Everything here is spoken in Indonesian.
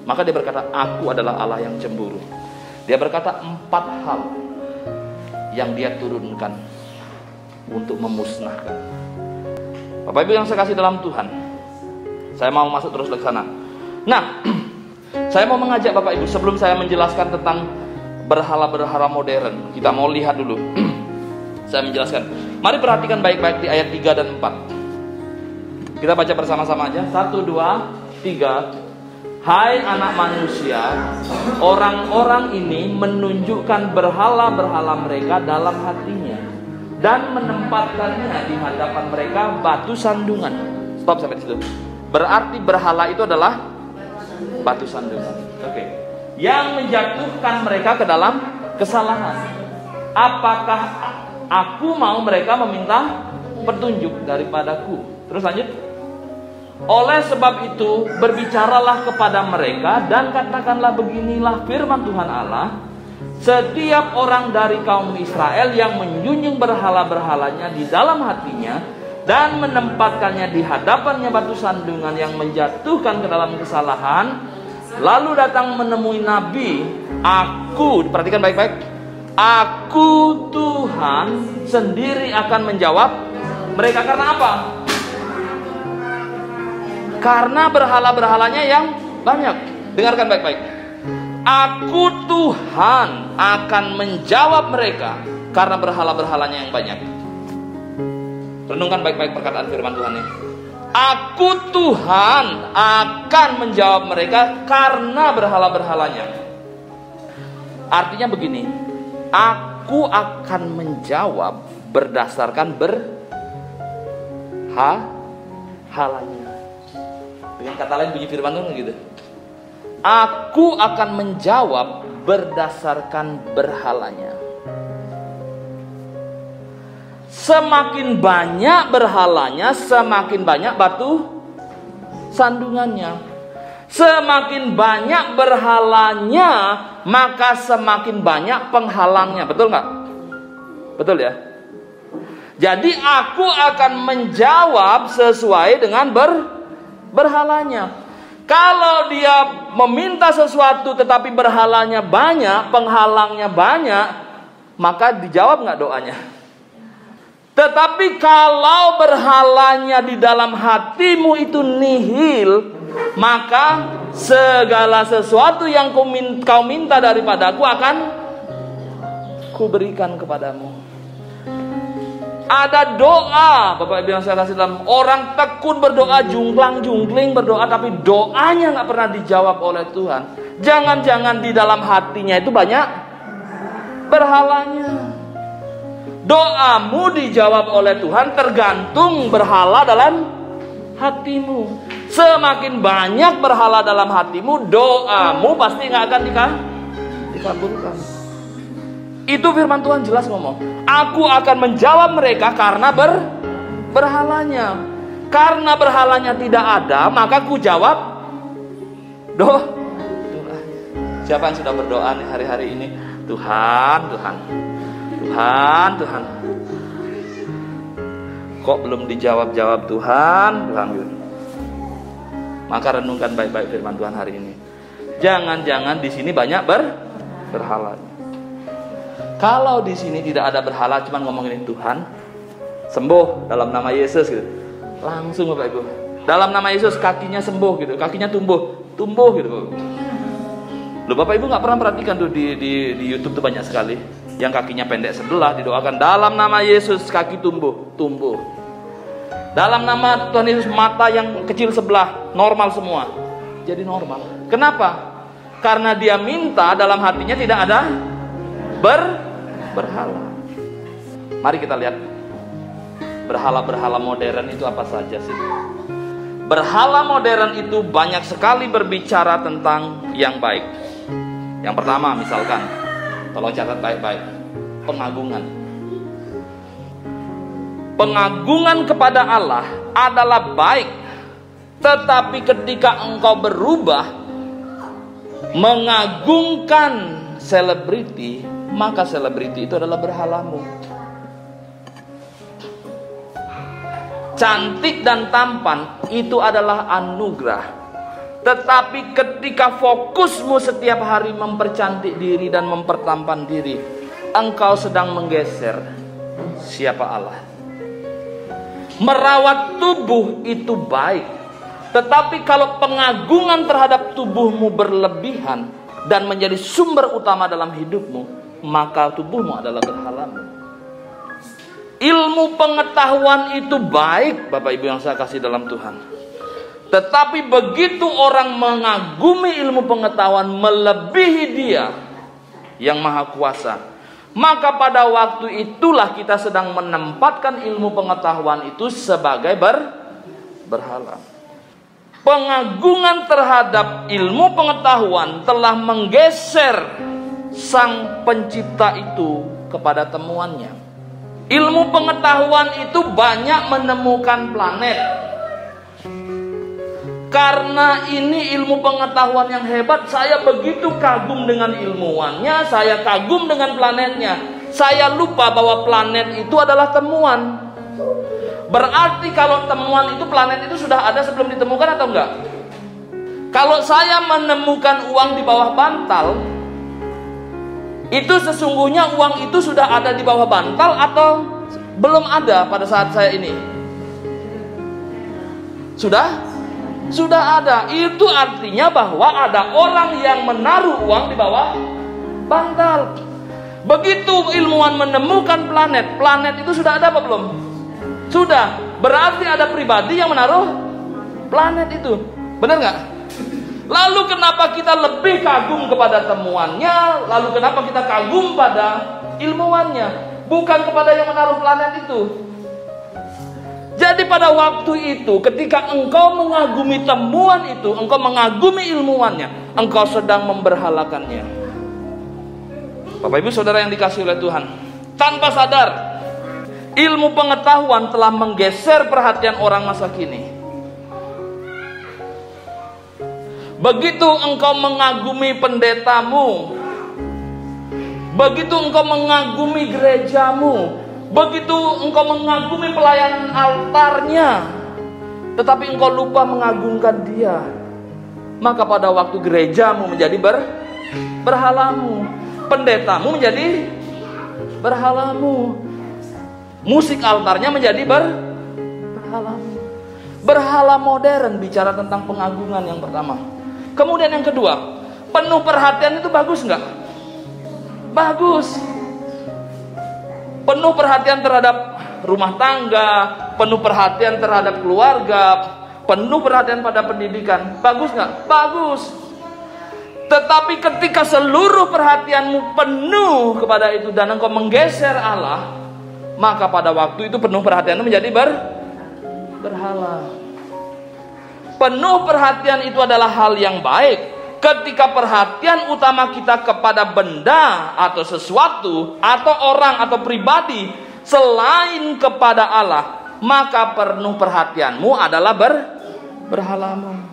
Maka dia berkata, aku adalah Allah yang cemburu. Dia berkata 4 hal yang dia turunkan untuk memusnahkan. Bapak Ibu yang saya kasih dalam Tuhan, saya mau masuk terus ke sana. Nah, saya mau mengajak Bapak Ibu, sebelum saya menjelaskan tentang berhala-berhala modern, kita mau lihat dulu. Saya menjelaskan. Mari perhatikan baik-baik di ayat 3 dan 4. Kita baca bersama-sama aja. 1, 2, 3. Hai anak manusia, orang-orang ini menunjukkan berhala-berhala mereka dalam hatinya dan menempatkannya di hadapan mereka batu sandungan. Stop sampai di situ. Berarti berhala itu adalah batu sandungan. Oke. Yang menjatuhkan mereka ke dalam kesalahan. Apakah aku mau mereka meminta petunjuk daripadaku? Terus lanjut. Oleh sebab itu, berbicaralah kepada mereka dan katakanlah beginilah firman Tuhan Allah. Setiap orang dari kaum Israel yang menjunjung berhala-berhalanya di dalam hatinya dan menempatkannya di hadapannya batu sandungan yang menjatuhkan ke dalam kesalahan, lalu datang menemui Nabi, aku, perhatikan baik-baik, aku Tuhan sendiri akan menjawab mereka. Karena apa? Karena berhala-berhalanya yang banyak. Dengarkan baik-baik. Aku Tuhan akan menjawab mereka karena berhala-berhalanya yang banyak. Renungkan baik-baik perkataan firman Tuhan ini. Aku Tuhan akan menjawab mereka karena berhala-berhalanya. Artinya begini, aku akan menjawab berdasarkan berhalanya. Dengan kata lain bunyi firman Tuhan gitu. Aku akan menjawab berdasarkan berhalanya. Semakin banyak berhalanya, semakin banyak batu sandungannya. Semakin banyak berhalanya, maka semakin banyak penghalangnya. Betul nggak? Betul ya? Jadi aku akan menjawab sesuai dengan berhalanya. Kalau dia meminta sesuatu tetapi berhalanya banyak, penghalangnya banyak, maka dijawab nggak doanya? Tetapi kalau berhalanya di dalam hatimu itu nihil, maka segala sesuatu yang kau minta daripadaku akan kuberikan kepadamu. Ada doa, Bapak Ibu yang saya kasih dalam, orang tekun berdoa, jungklang-jungkling berdoa, tapi doanya nggak pernah dijawab oleh Tuhan. Jangan-jangan di dalam hatinya itu banyak berhalanya. Doamu dijawab oleh Tuhan tergantung berhala dalam hatimu. Semakin banyak berhala dalam hatimu, doamu pasti nggak akan dikabulkan. Itu firman Tuhan jelas ngomong. Aku akan menjawab mereka karena berhalanya. Karena berhalanya tidak ada, maka ku jawab doa. Siapa yang sudah berdoa nih hari-hari ini? Tuhan. Kok belum dijawab-jawab Tuhan? Maka renungkan baik-baik firman Tuhan hari ini. Jangan-jangan di sini banyak berhalanya. Kalau di sini tidak ada berhala, cuma ngomongin Tuhan, sembuh dalam nama Yesus gitu. Langsung Bapak Ibu. Dalam nama Yesus kakinya sembuh gitu, kakinya tumbuh gitu. Loh Bapak Ibu nggak pernah perhatikan tuh di YouTube tuh banyak sekali yang kakinya pendek sebelah didoakan dalam nama Yesus kaki tumbuh. Dalam nama Tuhan Yesus mata yang kecil sebelah normal semua. Jadi normal. Kenapa? Karena dia minta dalam hatinya tidak ada berhala. Mari kita lihat berhala-berhala modern itu apa saja sih? Berhala modern itu banyak sekali berbicara tentang yang baik. Yang pertama misalkan, tolong catat baik-baik, pengagungan. Pengagungan kepada Allah adalah baik, tetapi ketika engkau berubah mengagungkan selebriti, maka selebriti itu adalah berhalamu. Cantik dan tampan itu adalah anugerah, Tetapi ketika fokusmu setiap hari mempercantik diri dan mempertampan diri, engkau sedang menggeser siapa Allah. Merawat tubuh itu baik, tetapi kalau pengagungan terhadap tubuhmu berlebihan dan menjadi sumber utama dalam hidupmu, maka tubuhmu adalah berhalamu. Ilmu pengetahuan itu baik, Bapak Ibu yang saya kasih dalam Tuhan. Tetapi begitu orang mengagumi ilmu pengetahuan melebihi Dia yang Maha Kuasa, maka pada waktu itulah kita sedang menempatkan ilmu pengetahuan itu sebagai berhala. Pengagungan terhadap ilmu pengetahuan telah menggeser Sang Pencipta itu kepada temuannya. Ilmu pengetahuan itu banyak menemukan planet. Karena ini ilmu pengetahuan yang hebat, saya begitu kagum dengan ilmuwannya, saya kagum dengan planetnya. Saya lupa bahwa planet itu adalah temuan. Berarti kalau temuan itu, planet itu sudah ada sebelum ditemukan atau enggak? Kalau saya menemukan uang di bawah bantal, itu sesungguhnya uang itu sudah ada di bawah bantal atau belum ada pada saat saya ini? Sudah ada. Itu artinya bahwa ada orang yang menaruh uang di bawah bantal. Begitu ilmuwan menemukan planet, planet itu sudah ada apa belum? Sudah. Berarti ada pribadi yang menaruh planet itu. Benar nggak? Lalu kenapa kita lebih kagum kepada temuannya? Lalu kenapa kita kagum pada ilmuwannya? Bukan kepada yang menaruh planet itu. Jadi pada waktu itu, ketika engkau mengagumi temuan itu, engkau mengagumi ilmuwannya, engkau sedang memberhalakannya. Bapak Ibu Saudara yang dikasihi oleh Tuhan, tanpa sadar, ilmu pengetahuan telah menggeser perhatian orang masa kini. Begitu engkau mengagumi pendetamu, begitu engkau mengagumi gerejamu, begitu engkau mengagumi pelayanan altarnya, tetapi engkau lupa mengagungkan Dia, maka pada waktu gerejamu menjadi berhalamu, pendetamu menjadi berhalamu, musik altarnya menjadi berhalamu. Berhala modern bicara tentang pengagungan yang pertama. Kemudian yang kedua, penuh perhatian itu bagus nggak? Bagus. Penuh perhatian terhadap rumah tangga, penuh perhatian terhadap keluarga, penuh perhatian pada pendidikan. Bagus nggak? Bagus. Tetapi ketika seluruh perhatianmu penuh kepada itu dan engkau menggeser Allah, maka pada waktu itu penuh perhatianmu menjadi berhala. Penuh perhatian itu adalah hal yang baik. Ketika perhatian utama kita kepada benda atau sesuatu atau orang atau pribadi selain kepada Allah, maka penuh perhatianmu adalah berhalamu.